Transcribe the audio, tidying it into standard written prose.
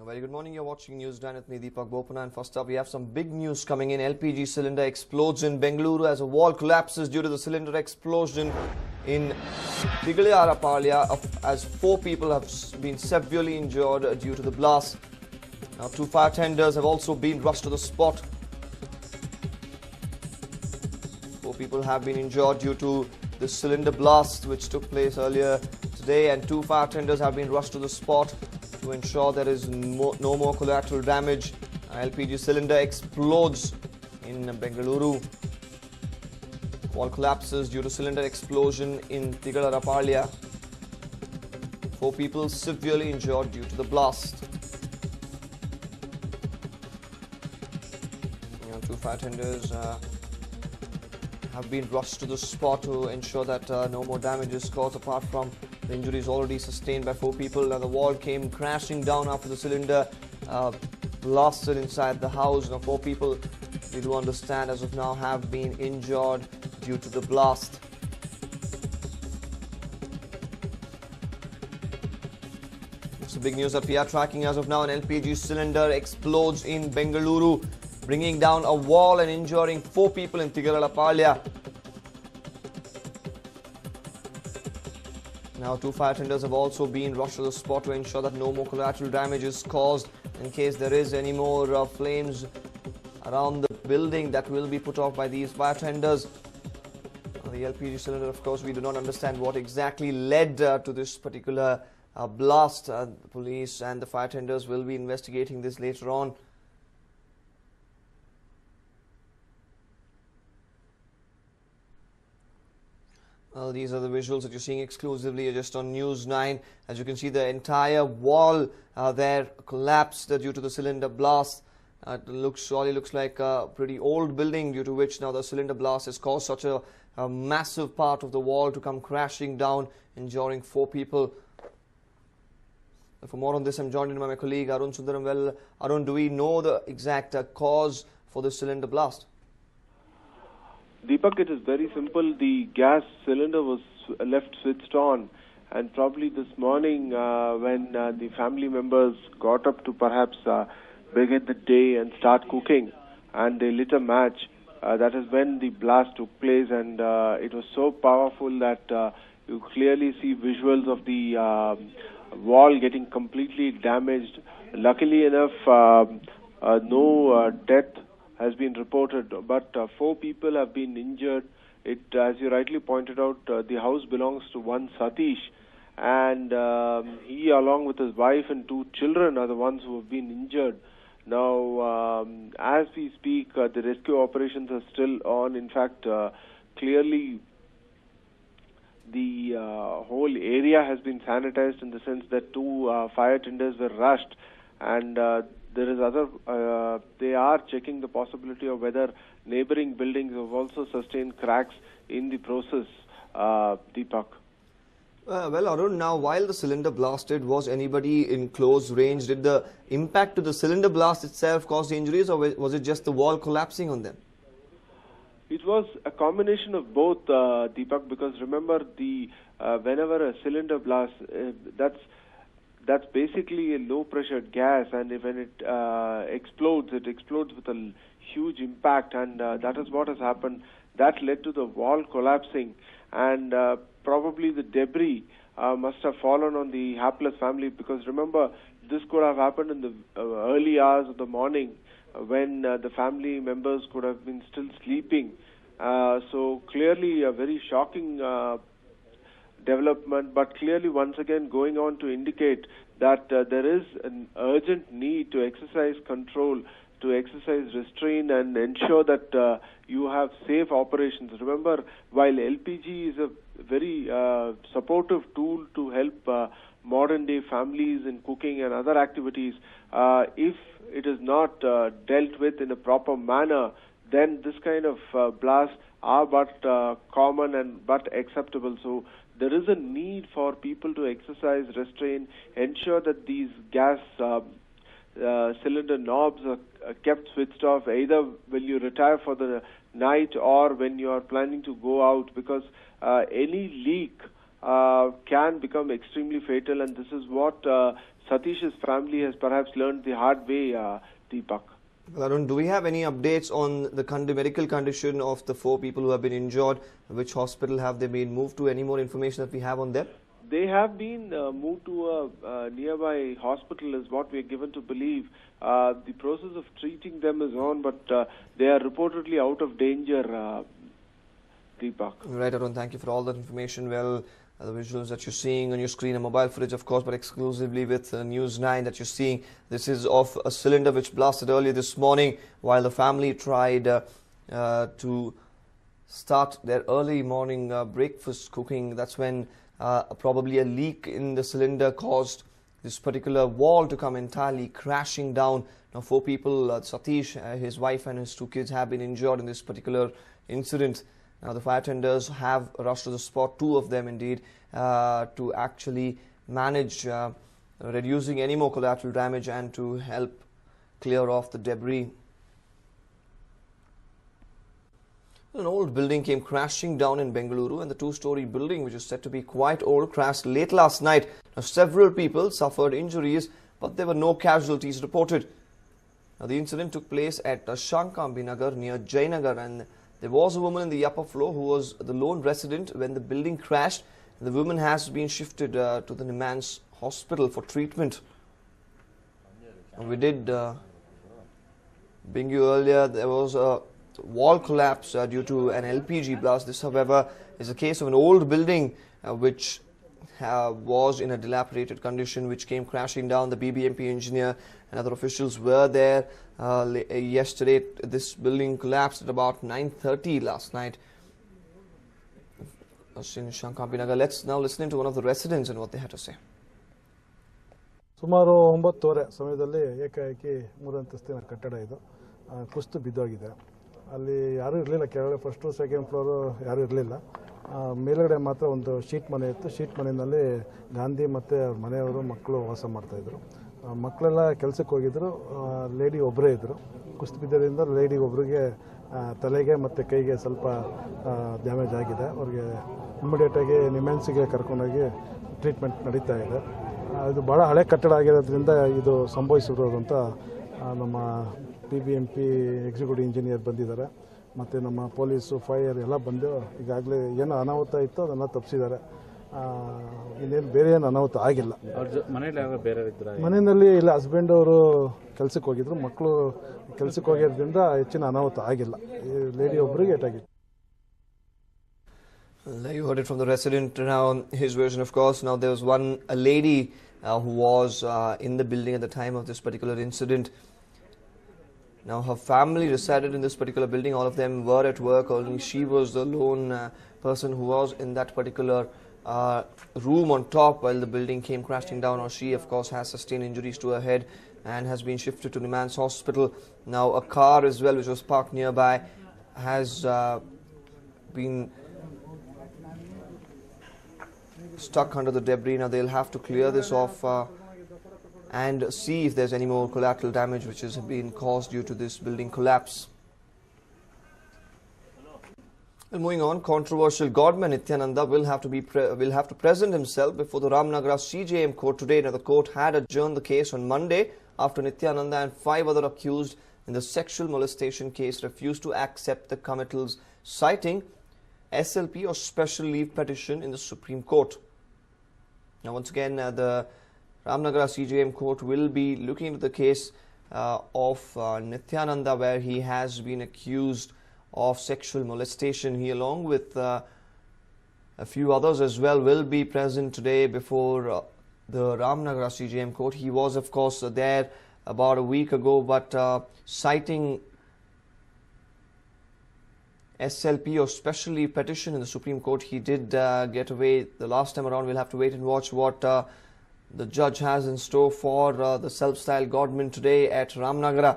A very good morning. You're watching News9 with me, Deepak Bopana. And first up, we have some big news coming in. LPG cylinder explodes in Bengaluru as a wall collapses due to the cylinder explosion in Tigaliarapalia, as 4 people have been severely injured due to the blast. Now, 2 fire tenders have also been rushed to the spot. 4 people have been injured due to the cylinder blast which took place earlier today, and 2 fire tenders have been rushed to the spot to ensure there is no more collateral damage. LPG cylinder explodes in Bengaluru. Wall collapses due to cylinder explosion in Tigaliarapalia. 4 people severely injured due to the blast. 2 fire tenders have been rushed to the spot to ensure that no more damage is caused apart from the injuries already sustained by 4 people. And the wall came crashing down after the cylinder blasted inside the house. Now, 4 people, we do understand as of now, have been injured due to the blast. It's the big news that we are tracking as of now. An LPG cylinder explodes in Bengaluru, bringing down a wall and injuring 4 people in Tigaliarapalia. Now, 2 fire tenders have also been rushed to the spot to ensure that no more collateral damage is caused in case there is any more flames around the building that will be put off by these fire tenders. The LPG cylinder, of course, we do not understand what exactly led to this particular blast. The police and the fire tenders will be investigating this later on. Well, these are the visuals that you're seeing exclusively just on News9. As you can see, the entire wall there collapsed due to the cylinder blast. It surely looks like a pretty old building, due to which now the cylinder blast has caused such a massive part of the wall to come crashing down, injuring 4 people. For more on this, I'm joined by my colleague Arun Sundaram. Well, Arun, do we know the exact cause for the cylinder blast? Deepak, it is very simple. The gas cylinder was left switched on, and probably this morning when the family members got up to perhaps begin the day and start cooking, and they lit a match, that is when the blast took place, and it was so powerful that you clearly see visuals of the wall getting completely damaged. Luckily enough, no death has been reported, but 4 people have been injured. It, as you rightly pointed out, the house belongs to one Satish, and he, along with his wife and 2 children, are the ones who have been injured. Now, as we speak, the rescue operations are still on. In fact, clearly the whole area has been sanitized, in the sense that 2 fire tenders were rushed, and there is they are checking the possibility of whether neighboring buildings have also sustained cracks in the process, Deepak. Well, Arun, now while the cylinder blasted, was anybody in close range? Did the impact to the cylinder blast itself cause the injuries, or was it just the wall collapsing on them? It was a combination of both, Deepak, because remember, whenever a cylinder blast, that's basically a low-pressure gas, and when it explodes with a huge impact, and that is what has happened. That led to the wall collapsing, and probably the debris must have fallen on the hapless family, because remember, this could have happened in the early hours of the morning, when the family members could have been still sleeping. So clearly a very shocking development, but clearly once again going on to indicate that there is an urgent need to exercise control, to exercise restraint, and ensure that you have safe operations. Remember, while LPG is a very supportive tool to help modern day families in cooking and other activities, if it is not dealt with in a proper manner, then this kind of blasts are but common and but acceptable. So there is a need for people to exercise restraint, ensure that these gas cylinder knobs are kept switched off, either when you retire for the night or when you are planning to go out, because any leak can become extremely fatal, and this is what Satish's family has perhaps learned the hard way, Deepak. Well, Arun, do we have any updates on the medical condition of the 4 people who have been injured? Which hospital have they been moved to? Any more information that we have on them? They have been moved to a nearby hospital, is what we are given to believe. The process of treating them is on, but they are reportedly out of danger, Deepak. Right, Arun, thank you for all that information. Well, the visuals that you're seeing on your screen are mobile footage, of course, but exclusively with News9 that you're seeing. This is of a cylinder which blasted earlier this morning while the family tried to start their early morning breakfast cooking. That's when probably a leak in the cylinder caused this particular wall to come entirely crashing down. Now 4 people, Satish, his wife and his 2 kids have been injured in this particular incident. Now the fire tenders have rushed to the spot, 2 of them indeed, to actually manage reducing any more collateral damage and to help clear off the debris. An old building came crashing down in Bengaluru, and the 2-story building, which is said to be quite old, crashed late last night. Now, several people suffered injuries, but there were no casualties reported. Now, the incident took place at Shankambi Nagar near Jayanagar, and there was a woman in the upper floor who was the lone resident when the building crashed. The woman has been shifted to the Nimans hospital for treatment. And we did bring you earlier, there was a wall collapse due to an LPG blast. This, however, is a case of an old building which was in a dilapidated condition, which came crashing down. The BBMP engineer and other officials were there yesterday. This building collapsed at about 9:30 last night in Shankambi Nagar. Let's now listen to one of the residents and what they had to say. ಸುಮಾರು 9:30 ಸಮಯದಲ್ಲಿ ಏಕಾಏಕಿ 3 ಅಂತಸ್ತಿನ ಕಟ್ಟಡ ಇದು ಕುಸಿದು ಬಿದ್ದೋಗಿದೆ. ಅಲ್ಲಿ ಯಾರೂ ಇರಲಿಲ್ಲ, ಕೆಳಗಡೆ ಫಸ್ಟು ಸೆಕೆಂಡ್ ಫ್ಲೋರು ಯಾರೂ ಇರಲಿಲ್ಲ. ಮೇಲ್ಗಡೆ ಮಾತ್ರ ಒಂದು ಶೀಟ್ ಮನೆ ಇತ್ತು. ಶೀಟ್ ಮನೆಯಲ್ಲಿ ಗಾಂಧಿ ಮತ್ತು ಅವ್ರ ಮನೆಯವರು ಮಕ್ಕಳು ವಾಸ ಮಾಡ್ತಾಯಿದ್ರು. ಮಕ್ಕಳೆಲ್ಲ ಕೆಲಸಕ್ಕೆ ಹೋಗಿದ್ರು. ಲೇಡಿ ಒಬ್ಬರೇ ಇದ್ದರು. ಕುಸಿದು ಬಿದ್ದರಿಂದ ಲೇಡಿ ಒಬ್ಬರಿಗೆ ತಲೆಗೆ ಮತ್ತು ಕೈಗೆ ಸ್ವಲ್ಪ ಡ್ಯಾಮೇಜ್ ಆಗಿದೆ. ಅವ್ರಿಗೆ ಇಮಿಡಿಯೇಟಾಗಿ ನಿಮ್ಯಾನ್ಸಿಗೆ ಕರ್ಕೊಂಡೋಗಿ ಟ್ರೀಟ್ಮೆಂಟ್ ನಡೀತಾ ಇದೆ. ಇದು ಭಾಳ ಹಳೆ ಕಟ್ಟಡ ಆಗಿರೋದ್ರಿಂದ ಇದು ಸಂಭವಿಸಿರೋದು ಅಂತ ನಮ್ಮ BBMP ಎಕ್ಸಿಕ್ಯೂಟಿವ್ ಇಂಜಿನಿಯರ್ ಬಂದಿದ್ದಾರೆ. ಮತ್ತು ನಮ್ಮ ಪೊಲೀಸು, ಫೈರ್ ಎಲ್ಲ ಬಂದು ಈಗಾಗಲೇ ಏನು ಅನಾಹುತ ಇತ್ತು ಅದನ್ನು ತಪ್ಪಿಸಿದ್ದಾರೆ. ಇನ್ನೇನು ಬೇರೆ ಏನು ಅನಾಹುತ ಆಗಿಲ್ಲ. ಮನೆಯಲ್ಲಿ ಇಲ್ಲ, ಹಸ್ಬೆಂಡ್ ಅವರು ಕೆಲಸಕ್ಕೆ ಹೋಗಿದ್ರು, ಮಕ್ಕಳು ಕೆಲಸಕ್ಕೆ ಹೋಗಿರೋದ್ರಿಂದ ಹೆಚ್ಚಿನ ಅನಾಹುತ ಆಗಿಲ್ಲ. ಲೇಡಿ ಒಬ್ಬರಿಗೆ ಏಟಾಗಿತ್ತು. You heard it from the resident. Now, his version, of course. Now, there was a lady who was in the building at the time of this particular incident. Now, her family resided in this particular building. All of them were at work. Only she was the lone person who was in that particular room on top while the building came crashing down. Or she, of course, has sustained injuries to her head and has been shifted to Nimans Hospital. Now, a car as well, which was parked nearby, has been stuck under the debris. Now they'll have to clear this off and see if there's any more collateral damage which has been caused due to this building collapse. Well, moving on, controversial godman Nityananda will have to present himself before the Ramnagara CJM court today. Now the court had adjourned the case on Monday after Nityananda and 5 other accused in the sexual molestation case refused to accept the committals, citing SLP or special leave petition in the Supreme Court. Now once again, the Ramnagara CJM court will be looking into the case of Nityananda, where he has been accused of sexual molestation. He, along with a few others as well, will be present today before the Ramnagara CJM court. He was, of course, there about a week ago, but citing SLP or special leave petition in the Supreme Court, he did get away the last time around. We'll have to wait and watch what the judge has in store for the self-styled godman today at Ramnagara.